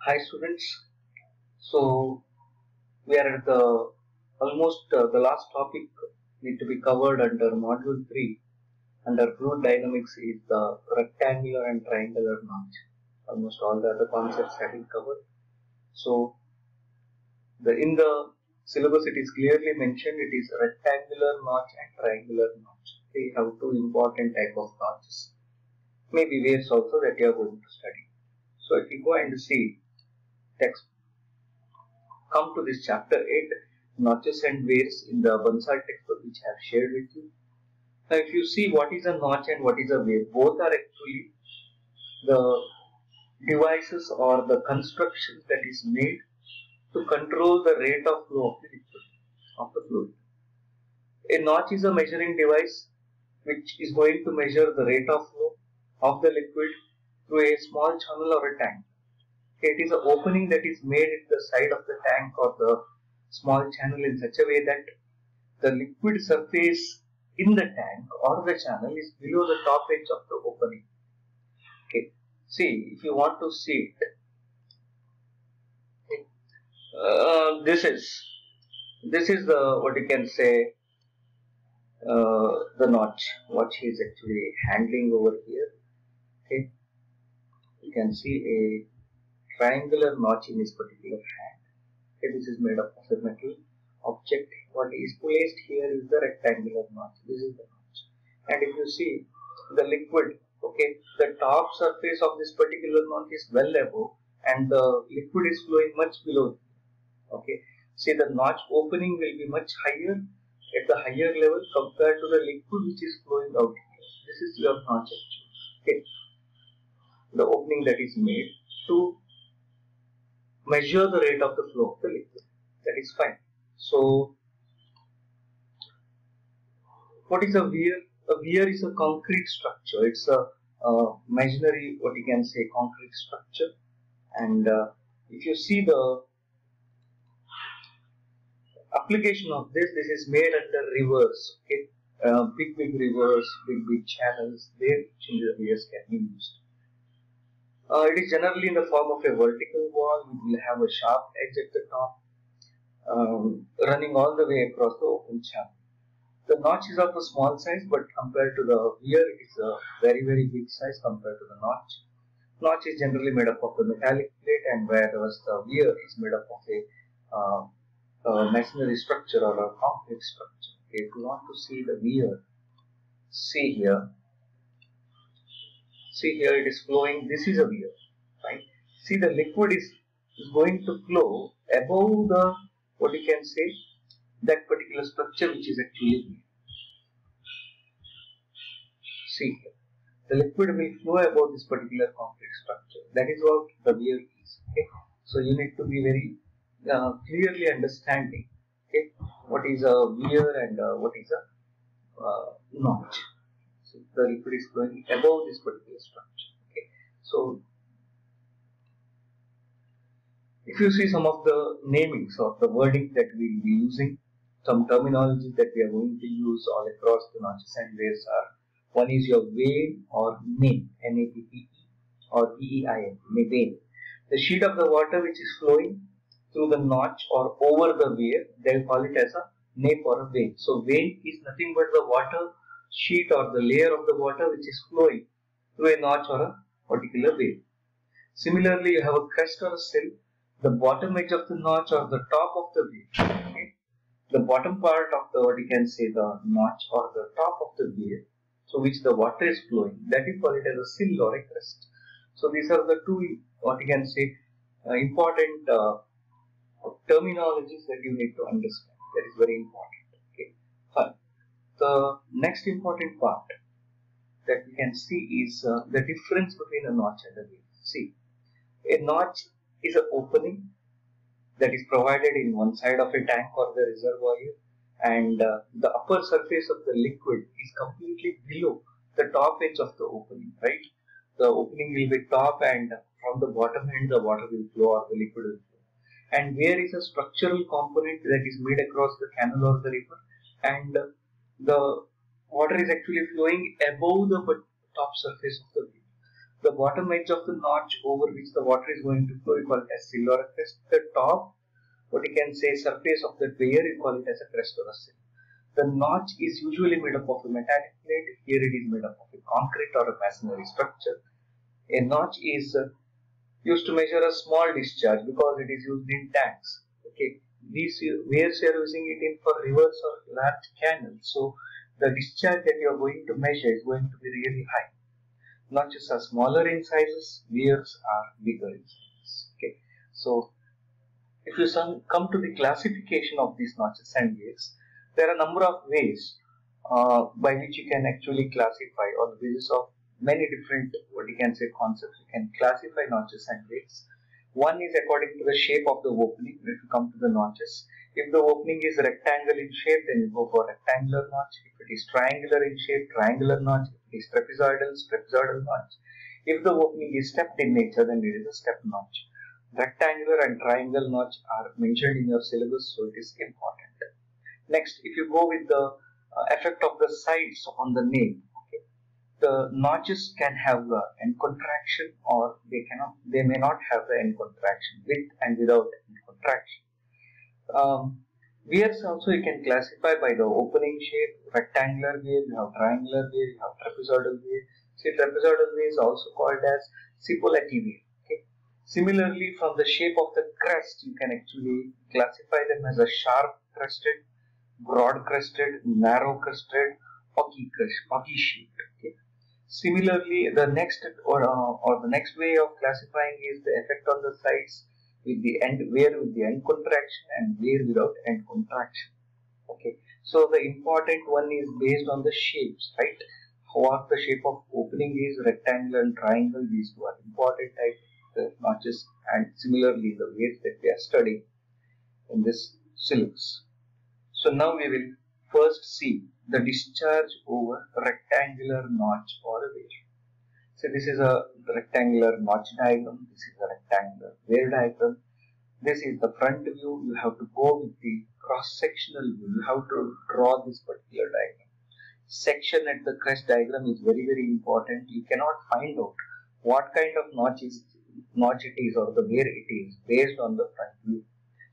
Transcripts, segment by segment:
Hi students. So we are at the almost the last topic need to be covered under module 3 under fluid dynamics is the rectangular and triangular notch. Almost all the other concepts have been covered. So in the syllabus it is clearly mentioned it is rectangular notch and triangular notch. They have two important type of notches. Maybe waves also that you are going to study. So if you go and see text, come to this chapter 8, notches and waves in the Bansal textbook which I have shared with you. Now if you see what is a notch and what is a wave, both are actually the devices or the constructions that is made to control the rate of flow of the liquid, of the fluid. A notch is a measuring device which is going to measure the rate of flow of the liquid through a small channel or a tank. It is an opening that is made at the side of the tank or the small channel in such a way that the liquid surface in the tank or the channel is below the top edge of the opening. Okay. See, if you want to see it, this is the what you can say the notch. What he is actually handling over here. Okay, you can see a triangular notch in this particular hand. Okay, this is made up of a metal object. What is placed here is the rectangular notch. This is the notch, and if you see the liquid, okay, the top surface of this particular notch is well above, and the liquid is flowing much below. Okay, see the notch opening will be much higher at the higher level compared to the liquid which is flowing out here. This is your notch actually. Okay, the opening that is made to measure the rate of the flow of the liquid. That is fine. So, what is a weir? A weir is a concrete structure. It's a imaginary, what you can say, concrete structure. And if you see the application of this is made under rivers. Okay, big rivers, big channels. There, the weirs can be used. It is generally in the form of a vertical wall. We will have a sharp edge at the top, running all the way across the open channel. The notch is of a small size, but compared to the weir, it is a very big size compared to the notch. Notch is generally made up of a metallic plate, and whereas the weir is made up of a masonry structure or a concrete structure. Okay, if you want to see the weir, see here. See here, it is flowing. This is a weir, right? See, the liquid is going to flow above the, what you can say, that particular structure which is actually weir. See here, the liquid will flow above this particular concrete structure. That is what the weir is. Okay, so you need to be very clearly understanding. Okay, what is a weir and what is a notch. So the liquid is flowing above this particular structure. Okay, so if you see some of the namings or the wording that we will be using, some terminology that we are going to use all across the notches and weirs are: one is your vein or main, N-A-P-P-E, or V-E-I-N, vein. The sheet of the water which is flowing through the notch or over the weir, they will call it as a nape or a vein. So vein is nothing but the water sheet or the layer of the water which is flowing through a notch or a particular vein. Similarly, you have a crest or a sill, the bottom edge of the notch or the top of the weir. Okay? The bottom part of the, what you can say, the notch or the top of the weir, so which the water is flowing, that we call it as a sill or a crest. So these are the two, what you can say, important terminologies that you need to understand. That is very important. Okay, fine. The next important part that we can see is the difference between a notch and a weir. See, a notch is an opening that is provided in one side of a tank or the reservoir, and the upper surface of the liquid is completely below the top edge of the opening, right? The opening will be top, and from the bottom end the water will flow or the liquid will flow. And weir is a structural component that is made across the canal or the river, and the water is actually flowing above the top surface of the weir. The bottom edge of the notch over which the water is going to flow, you call it as sill or a crest. The top, what you can say, surface of the weir, you call it as a crest or a sill. The notch is usually made up of a metallic plate. Here it is made up of a concrete or a masonry structure. A notch is used to measure a small discharge because it is used in tanks. Okay, these weirs are using it in for rivers or large canals. So the discharge that you are going to measure is going to be really high. Notches are smaller in sizes, weirs are bigger in sizes. Okay, so if you come to the classification of these notches and weirs, there are a number of ways by which you can actually classify on the basis of many different, what you can say, concepts. You can classify notches and weirs. One is according to the shape of the opening. If you come to the notches, if the opening is rectangle in shape, then you go for rectangular notch. If it is triangular in shape, triangular notch. If it is trapezoidal, trapezoidal notch. If the opening is stepped in nature, then it is a step notch. Rectangular and triangle notch are mentioned in your syllabus, so it is important. Next, if you go with the effect of the sides on the name, okay, the notches can have the end contraction, or they may not have the end contraction, with and without end contraction. Weirs also you can classify by the opening shape. Rectangular weir, you have triangular weir, you have trapezoidal weir. See, trapezoidal weir is also called as Cipollati weir. Okay. Similarly, from the shape of the crest, you can actually classify them as a sharp crested, broad crested, narrow crested, hockey shaped. Okay. Similarly, the next way of classifying is the effect on the sides with the end weir with the end contraction and weir without end contraction. Okay. So the important one is based on the shapes, right? What the shape of opening is, rectangle and triangle. These two are important types of notches, and similarly the weirs that we are studying in this syllabus. So now we will first see the discharge over rectangular notch or a weir. So this is a rectangular notch diagram. This is a rectangular weir diagram. This is the front view. You have to go with the cross-sectional view. You have to draw this particular diagram. Section at the crest diagram is very, very important. You cannot find out what kind of notch it is or the weir it is based on the front view.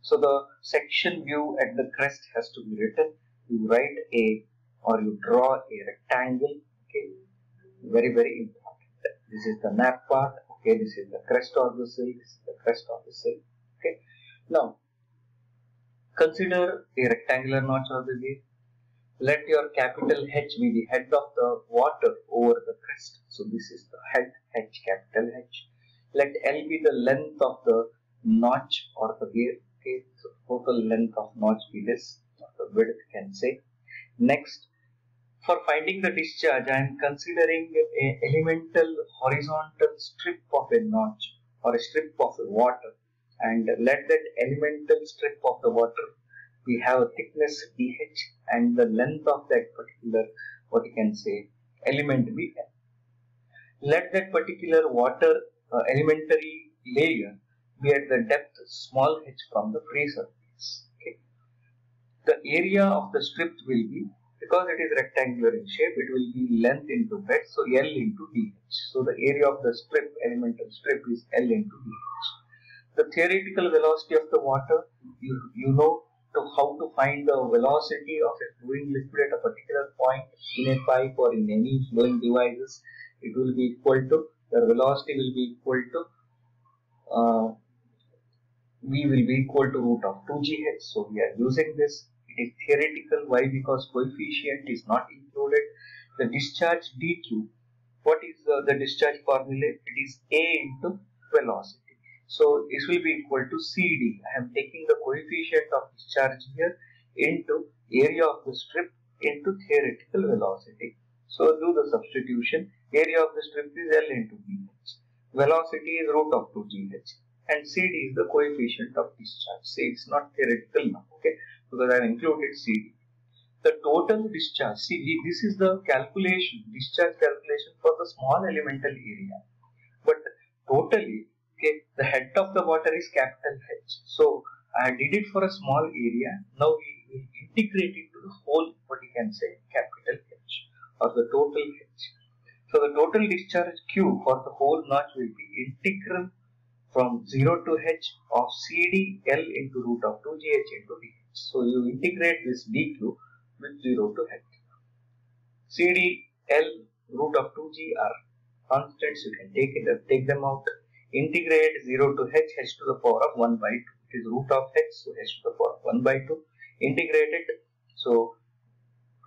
So the section view at the crest has to be written. You write or you draw a rectangle. Okay, very, very important. This is the nap part. Okay, this is the crest of the sill. This is the crest of the sill. Okay, now consider a rectangular notch or the weir. Let your capital H be the head of the water over the crest. So this is the head, H, capital H. Let L be the length of the notch or the weir. Okay, so total length of notch be this, or the width can say. Next, for finding the discharge, I am considering an elemental horizontal strip of a notch or a strip of water, and let that elemental strip of the water we have a thickness dh and the length of that particular, what you can say, element be n. Let that particular water elementary layer be at the depth small h from the free surface. Okay. The area of the strip will be, because it is rectangular in shape, it will be length into breadth, so L into dh. So the area of the strip, elemental strip, is L into dh. The theoretical velocity of the water, you know how to find the velocity of a flowing liquid at a particular point in a pipe or in any flowing devices. It will be equal to, the velocity will be equal to, V will be equal to root of 2gh. So we are using this. It is theoretical. Why? Because coefficient is not included. The discharge dq, what is the discharge formula? It is A into velocity. So this will be equal to CD. I am taking the coefficient of discharge here into area of the strip into theoretical velocity. So do the substitution. Area of the strip is L into dh. Velocity is root of 2gh. And CD is the coefficient of discharge. See, it's not theoretical now, okay? Because I have included CD. The total discharge, see, this is the calculation, discharge calculation for the small elemental area. But totally, okay, the head of the water is capital H. So I did it for a small area. Now we will integrate it to the whole, what you can say, capital H or the total H. So the total discharge Q for the whole notch will be integral from 0 to h of CD L into root of 2GH into DH. So you integrate this dq with 0 to h. CD L root of 2G are constants, you can take them out. Integrate 0 to h to the power of 1 by 2. It is root of h, so h to the power of 1 by 2. Integrate it. So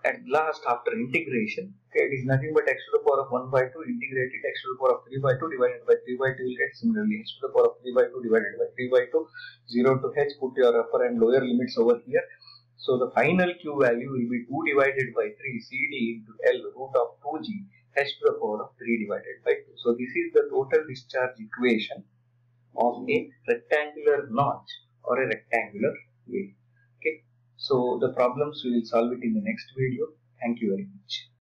at last, after integration, okay, it is nothing but x to the power of 1 by 2 integrated x to the power of 3 by 2 divided by 3 by 2 will get similarly h to the power of 3 by 2 divided by 3 by 2, 0 to h, put your upper and lower limits over here. So the final Q value will be 2 divided by 3 CD into L root of 2G h to the power of 3 divided by 2. So this is the total discharge equation of a rectangular notch or a rectangular wave. Okay. So the problems we will solve it in the next video. Thank you very much.